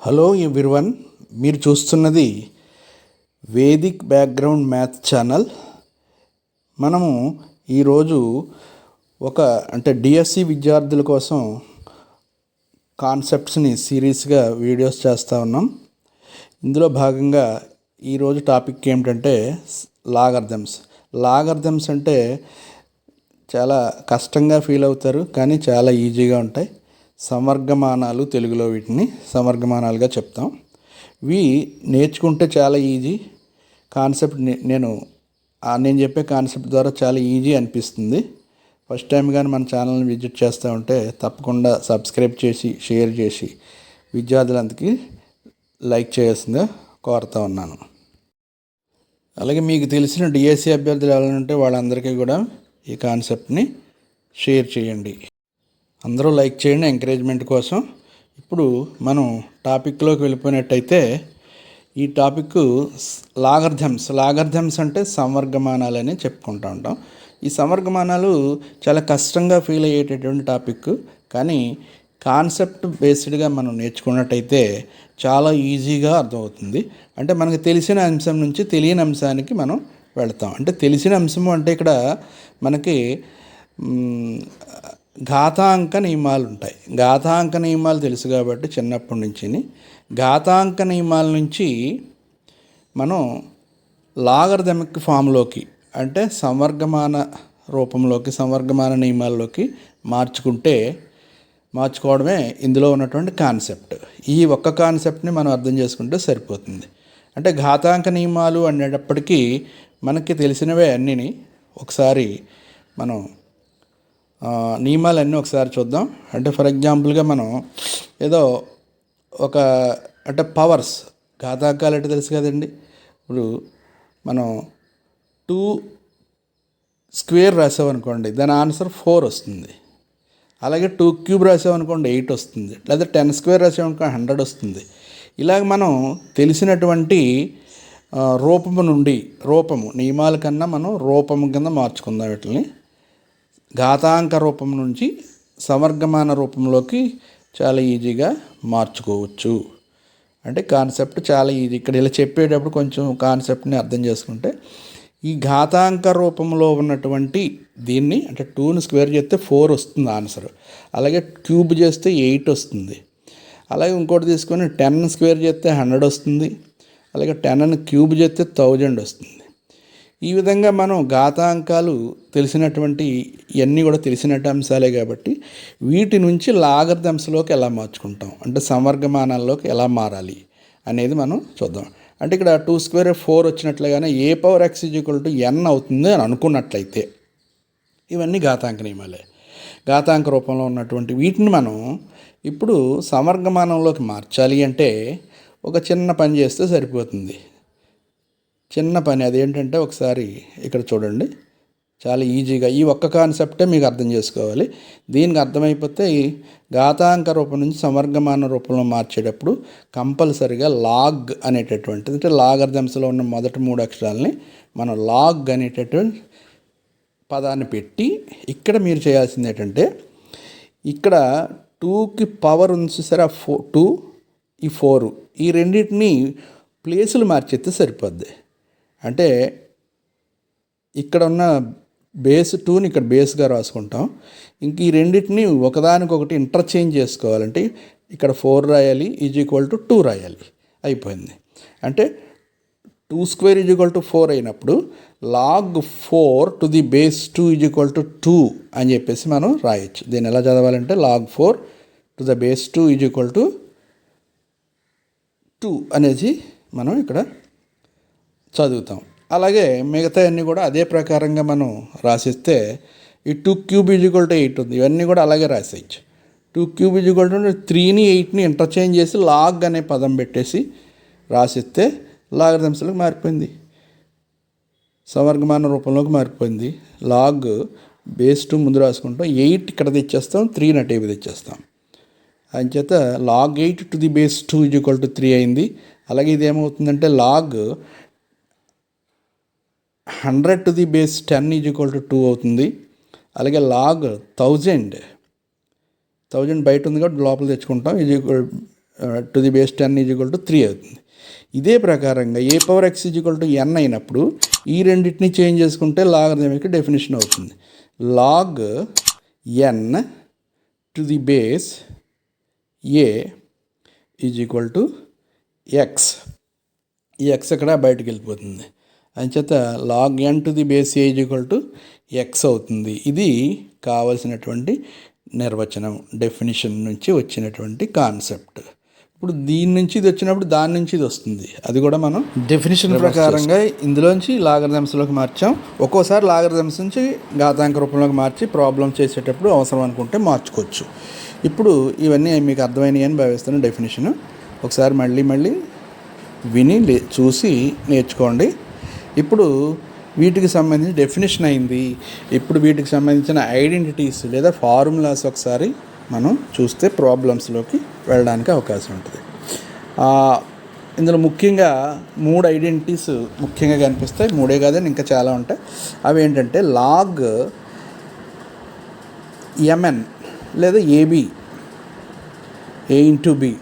Hello everyone, మీరు చూస్తున్నది Vedic background math channel. మనము ఈరోజు డిఎస్సి విద్యార్థుల కోసం కాన్సెప్ట్స్ని సిరీస్గా వీడియోస్ చేస్తూ ఉన్నాం. ఇందులో భాగంగా ఈరోజు టాపిక్ ఏమిటంటే లాగర్థమ్స్ అంటే చాలా కష్టంగా ఫీల్ అవుతారు, కానీ చాలా ఈజీగా ఉంటాయి. సమర్గమానాలు, తెలుగులో వీటిని సమర్గమానాలుగా చెప్తాం. ఇవి నేర్చుకుంటే చాలా ఈజీ కాన్సెప్ట్. నేను చెప్పే కాన్సెప్ట్ ద్వారా చాలా ఈజీ అనిపిస్తుంది. ఫస్ట్ టైం కానీ మన ఛానల్ని విజిట్ చేస్తూ ఉంటే తప్పకుండా సబ్స్క్రైబ్ చేసి షేర్ చేసి విద్యార్థులందరికీ లైక్ చేయాల్సిందిగా కోరుతూ ఉన్నాను. అలాగే మీకు తెలిసిన డిఎస్సి అభ్యర్థులు ఎవరైనా ఉంటే వాళ్ళందరికీ కూడా ఈ కాన్సెప్ట్ని షేర్ చేయండి. అందరూ లైక్ చేయండి ఎంకరేజ్మెంట్ కోసం. ఇప్పుడు మనం టాపిక్లోకి వెళ్ళిపోయినట్టయితే, ఈ టాపిక్ లాగర్థమ్స్ అంటే సమవర్గమానాలు అని చెప్పుకుంటూ ఉంటాం. ఈ సమవర్గమానాలు చాలా కష్టంగా ఫీల్ అయ్యేటటువంటి టాపిక్, కానీ కాన్సెప్ట్ బేస్డ్గా మనం నేర్చుకున్నట్టయితే చాలా ఈజీగా అర్థమవుతుంది. అంటే మనకు తెలిసిన అంశం నుంచి తెలియని అంశానికి మనం వెళతాం. అంటే తెలిసిన అంశము అంటే ఇక్కడ మనకి ఘాతాంక నియమాలు ఉంటాయి. ఘాతాంక నియమాలు తెలుసు కాబట్టి చిన్నప్పటి నుంచి ఘాతాంక నియమాల నుంచి మనం లాగర్థమిక్ ఫామ్లోకి, అంటే సమవర్గమాన రూపంలోకి, సమవర్గమాన నియమాల్లోకి మార్చుకోవడమే ఇందులో ఉన్నటువంటి కాన్సెప్ట్. ఈ ఒక్క కాన్సెప్ట్ని మనం అర్థం చేసుకుంటే సరిపోతుంది. అంటే ఘాతాంక నియమాలు అనేటప్పటికీ మనకి తెలిసినవే అన్నీ. ఒకసారి మనం నియమాలన్నీ ఒకసారి చూద్దాం. అంటే ఫర్ ఎగ్జాంపుల్గా మనం ఏదో పవర్స్, ఘాతాంకాలు అంటే తెలుసు కదండి. ఇప్పుడు మనం 2 స్క్వేర్ రాసామనుకోండి, దాని ఆన్సర్ 4 వస్తుంది. అలాగే 2 క్యూబ్ రాసామనుకోండి 8 వస్తుంది. లేదా 10 స్క్వేర్ రాసామనుకోండి 100 వస్తుంది. ఇలాగ మనం తెలిసినటువంటి రూపము నియమాల కన్నా మనం రూపము కింద మార్చుకుందాం. వీటిని ఘాతాంక రూపం నుంచి సమవర్గమాన రూపంలోకి చాలా ఈజీగా మార్చుకోవచ్చు. అంటే కాన్సెప్ట్ చాలా ఈజీ. ఇక్కడ ఇలా చెప్పేటప్పుడు కొంచెం కాన్సెప్ట్ని అర్థం చేసుకుంటే, ఈ ఘాతాంక రూపంలో ఉన్నటువంటి దీన్ని, అంటే 2ని స్క్వేర్ చేస్తే 4 వస్తుంది ఆన్సర్. అలాగే క్యూబ్ చేస్తే 8 వస్తుంది. అలాగే ఇంకోటి తీసుకొని 10 స్క్వేర్ చేస్తే 100 వస్తుంది. అలాగే 10ని క్యూబ్ చేస్తే 1000 వస్తుంది. ఈ విధంగా మనం ఘాతాంకాలు తెలిసినటువంటి ఇవన్నీ కూడా తెలిసినట్టు అంశాలే కాబట్టి వీటి నుంచి లాగర్థమ్స్లోకి ఎలా మార్చుకుంటాం, అంటే సమవర్గమానాల్లోకి ఎలా మారాలి అనేది మనం చూద్దాం. అంటే ఇక్కడ 2 స్క్వేర్ 4 వచ్చినట్లుగానే ఏ పవర్ x n అవుతుంది అని అనుకున్నట్లయితే ఇవన్నీ ఘాతాంక నియమాలే. ఘాతాంక రూపంలో ఉన్నటువంటి వీటిని మనం ఇప్పుడు సమవర్గమానంలోకి మార్చాలి అంటే ఒక చిన్న పని చేస్తే సరిపోతుంది. చిన్న పని అదేంటంటే, ఒకసారి ఇక్కడ చూడండి. చాలా ఈజీగా ఈ ఒక్క కాన్సెప్టే మీకు అర్థం చేసుకోవాలి. దీనికి అర్థమైపోతే ఈ ఘాతాంక రూపం నుంచి సమవర్గమాన రూపంలో మార్చేటప్పుడు కంపల్సరిగా లాగ్ అనేటటువంటిది, అంటే లాగర్థమ్స్లో ఉన్న మొదటి 3 అక్షరాలని మనం లాగ్ అనేటటువంటి పదాన్ని పెట్టి, ఇక్కడ మీరు చేయాల్సింది ఏంటంటే, ఇక్కడ 2కి పవర్ ఉంది సరే, 2 ఈ 4 ఈ రెండింటిని ప్లేసులు మార్చేస్తే సరిపోద్ది. అంటే ఇక్కడ ఉన్న బేస్ 2ని ఇక్కడ బేస్గా రాసుకుంటాం. ఇంక ఈ రెండింటిని ఒకదానికొకటి ఇంటర్చేంజ్ చేసుకోవాలంటే ఇక్కడ 4 రాయాలి, =2 రాయాలి. అయిపోయింది. అంటే 2 స్క్వేర్ =4 అయినప్పుడు log 4 to the base 2 = 2 అని చెప్పేసి మనం రాయొచ్చు. దీన్ని ఎలా చదవాలంటే log 4 to the base 2 = 2 అనేది మనం ఇక్కడ చదువుతాం. అలాగే మిగతా అన్నీ కూడా అదే ప్రకారంగా మనం రాసిస్తే ఈ 2 క్యూబ్ = 8 ఉంది. ఇవన్నీ కూడా అలాగే రాసేయచ్చు. 2 క్యూబ్ = 3ని 8ని ఇంటర్చేంజ్ చేసి లాగ్ అనే పదం పెట్టేసి రాసిస్తే లాగర్థమ్స్లోకి మారిపోయింది, సమవర్గమాన రూపంలోకి మారిపోయింది. లాగ్ బేస్ 2 ముందు రాసుకుంటాం, 8 ఇక్కడ తెచ్చేస్తాం, 3 అటే తెచ్చేస్తాం. అంచేత log 8 to the base 2 = 3 అయింది. అలాగే ఇది ఏమవుతుందంటే log 100 to the base 10 = 2 అవుతుంది. అలాగే log 1000 బయట ఉంది కాబట్టి లోపల తెచ్చుకుంటాం, to the base 10 is equal to 3 అవుతుంది. ఇదే ప్రకారంగా a power x is equal to n అయినప్పుడు ఈ రెండింటిని చేంజ్ చేసుకుంటే లాగరిథమిక్ డెఫినేషన్ అవుతుంది. Log n to the base a is equal to x. ఈ ఎక్స్ అక్కడ బయటకు వెళ్ళిపోతుంది. అంచేత log n to the base a is equal to x అవుతుంది. ఇది కావలసినటువంటి నిర్వచనం, డెఫినిషన్ నుంచి వచ్చినటువంటి కాన్సెప్ట్. ఇప్పుడు దీని నుంచి ఇది వచ్చినప్పుడు దాని నుంచి ఇది వస్తుంది. అది కూడా మనం డెఫినేషన్ ప్రకారంగా ఇందులోంచి లాగరిథమ్స్లోకి మార్చాం. ఒక్కోసారి లాగరిథమ్స్ నుంచి ఘాతాంక రూపంలోకి మార్చి ప్రాబ్లం చేసేటప్పుడు అవసరం అనుకుంటే మార్చుకోవచ్చు. ఇప్పుడు ఇవన్నీ మీకు అర్థమైనాయి అని భావిస్తాను. డెఫినేషన్ ఒకసారి మళ్ళీ విని చూసి నేర్చుకోండి. ఇప్పుడు వీటికి సంబంధించి డెఫినేషన్ అయింది. ఇప్పుడు వీటికి సంబంధించిన ఐడెంటిటీస్ లేదా ఫార్ములాస్ ఒకసారి మనం చూస్తే ప్రాబ్లమ్స్లోకి వెళ్ళడానికి అవకాశం ఉంటుంది. ఇందులో ముఖ్యంగా 3 ఐడెంటిటీస్ ముఖ్యంగా కనిపిస్తాయి. 3 కాదని ఇంకా చాలా ఉంటాయి. అవి ఏంటంటే లాగ్ ఎంఎన్ లేదా a b, a into b,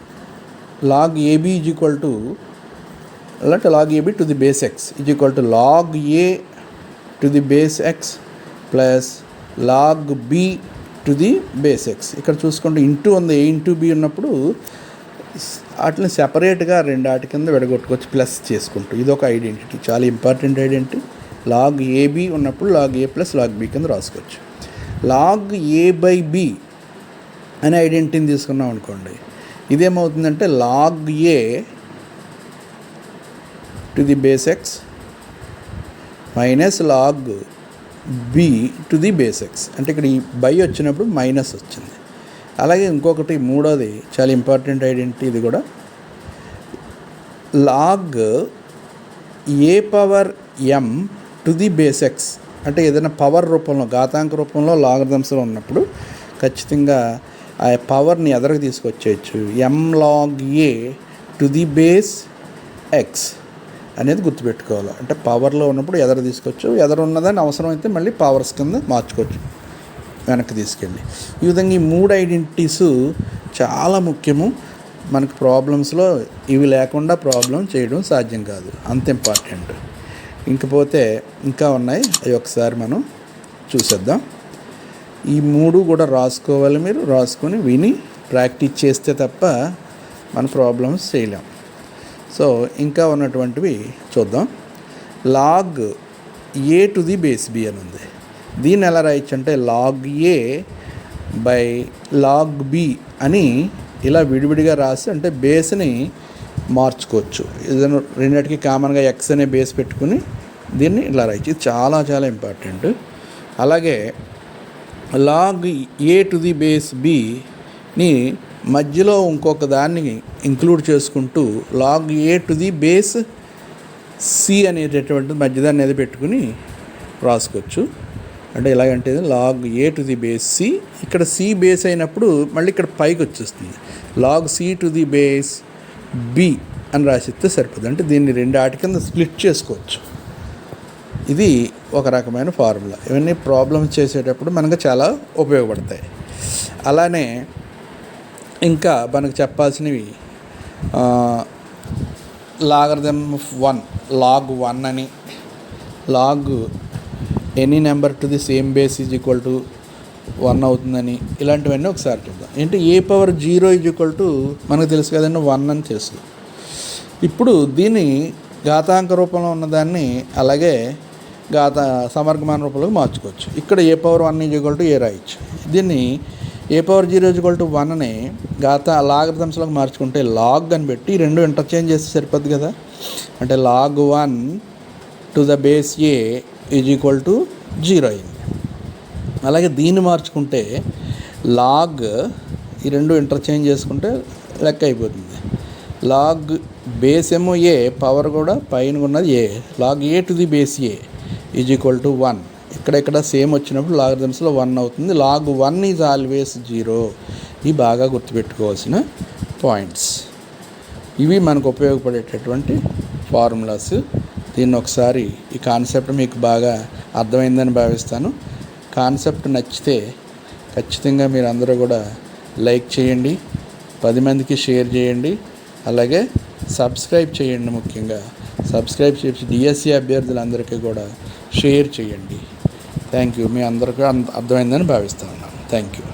log a b is equal to అలాంటి log a b to the base x is equal to log a to the base x plus log b to the base x. ఇక్కడ చూసుకుంటే into ఉంది, ఏ into B ఉన్నప్పుడు వాటిని సెపరేట్గా వాటి కింద విడగొట్టుకోవచ్చు plus చేసుకుంటూ. ఇది ఒక ఐడెంటిటీ, చాలా ఇంపార్టెంట్ ఐడెంటిటీ. లాగ్ ఏబి ఉన్నప్పుడు లాగ్ ఏ ప్లస్ లాగ్ బి కింద రాసుకోవచ్చు. లాగ్ ఏ బై బి అనే ఐడెంటిటీని తీసుకున్నాం అనుకోండి, ఇదేమవుతుందంటే log a to the base x minus log b to the base x. అంటే ఇక్కడ ఈ బై వచ్చినప్పుడు మైనస్ వచ్చింది. అలాగే ఇంకొకటి మూడోది చాలా ఇంపార్టెంట్ ఐడెంటిటీ, ఇది కూడా log a power m to the base x. అంటే ఏదైనా పవర్ రూపంలో ఘాతాంక రూపంలో లాగరిథమ్స్లో ఉన్నప్పుడు ఖచ్చితంగా ఆ పవర్ని ఎదరకు తీసుకొచ్చేయచ్చు. M log a to the base x అనేది గుర్తుపెట్టుకోవాలి. అంటే పవర్లో ఉన్నప్పుడు ఎదరు తీసుకోవచ్చు, ఎదరు ఉన్నదాన్ని అవసరమైతే మళ్ళీ పవర్స్ కింద మార్చుకోవచ్చు వెనక్కి తీసుకెళ్ళి. ఈ విధంగా ఈ 3 ఐడెంటిటీస్ చాలా ముఖ్యము. మనకు ప్రాబ్లమ్స్లో ఇవి లేకుండా ప్రాబ్లం చేయడం సాధ్యం కాదు, అంత ఇంపార్టెంట్. ఇంకపోతే ఇంకా ఉన్నాయి, అవి ఒకసారి మనం చూసేద్దాం. ఈ 3 కూడా రాసుకోవాలి. మీరు రాసుకొని విని ప్రాక్టీస్ చేస్తే తప్ప మన ప్రాబ్లమ్స్ చేయలేం. సో ఇంకా ఉన్నటువంటివి చూద్దాం. Log a to the base b అని ఉంది. దీన్ని ఎలా రాయొచ్చు అంటే log a by log b అని ఇలా విడివిడిగా రాసి, అంటే బేస్ని మార్చుకోవచ్చు. ఏదైనా రెండింటికి కామన్గా ఎక్స్ అనే బేస్ పెట్టుకుని దీన్ని ఇలా రాయొచ్చు. ఇది చాలా చాలా ఇంపార్టెంట్. అలాగే log a to the base బిని మధ్యలో ఇంకొక దాన్ని ఇంక్లూడ్ చేసుకుంటూ log a to the base c అనేటటువంటి మధ్యదాన్ని అనేది పెట్టుకుని రాసుకోవచ్చు. అంటే ఎలాగంటే log a to the base c, ఇక్కడ సి బేస్ అయినప్పుడు మళ్ళీ ఇక్కడ పైకి వచ్చేస్తుంది. Log c to the base b అని రాసిస్తే సరిపోతుంది. అంటే దీన్ని 2 వాటి కింద స్ప్లిట్ చేసుకోవచ్చు. ఇది ఒక రకమైన ఫార్ములా. ఇవన్నీ ప్రాబ్లమ్స్ చేసేటప్పుడు మనకు చాలా ఉపయోగపడతాయి. అలానే ఇంకా మనకు చెప్పాల్సినవి లాగరిథమ్ 1, లాగ్ 1 అని, log any number to the same base is equal to 1 అవుతుందని, ఇలాంటివన్నీ ఒకసారి చూద్దాం. ఏంటి a power 0 is equal to మనకు తెలుసు కదండి 1 అని తెలుసు. ఇప్పుడు దీన్ని ఘాతాంక రూపంలో ఉన్నదాన్ని అలాగే సమర్గమాన రూపంలోకి మార్చుకోవచ్చు. ఇక్కడ ఏ పవర్ 1 ఈజ్ ఈక్వల్ టు ఏ రాయొచ్చు. దీన్ని ఏ పవర్ 0 ఈజ్ ఈక్వల్ టు 1ని లాగరిథమ్స్లోకి మార్చుకుంటే లాగ్ అని పెట్టి 2 ఇంటర్చేంజ్ చేస్తే సరిపోద్ది కదా. అంటే log 1 to the base a is equal to 0 అయింది. అలాగే దీన్ని మార్చుకుంటే లాగ్ ఈ 2 ఇంటర్చేంజ్ చేసుకుంటే లెక్క అయిపోతుంది. లాగ్ బేస్ ఏమో ఏ, పవర్ కూడా పైన ఉన్నది a, log a to the base a is equal to 1. ఇక్కడ సేమ్ వచ్చినప్పుడు లాగరిథమ్స్లో 1 అవుతుంది. Log 1 is always 0. ఇవి బాగా గుర్తుపెట్టుకోవాల్సిన పాయింట్స్. ఇవి మనకు ఉపయోగపడేటటువంటి ఫార్ములాస్. దీన్ని ఒకసారి ఈ కాన్సెప్ట్ మీకు బాగా అర్థమైందని భావిస్తాను. కాన్సెప్ట్ నచ్చితే ఖచ్చితంగా మీరు అందరూ కూడా లైక్ చేయండి, 10 మందికి షేర్ చేయండి. అలాగే సబ్స్క్రైబ్ చేయండి. ముఖ్యంగా సబ్స్క్రైబ్ చేసి డిఎస్సి అభ్యర్థులందరికీ కూడా షేర్ చేయండి. Thank you. మీ అందరికీ అర్థమైందని భావిస్తున్నాను. Thank you.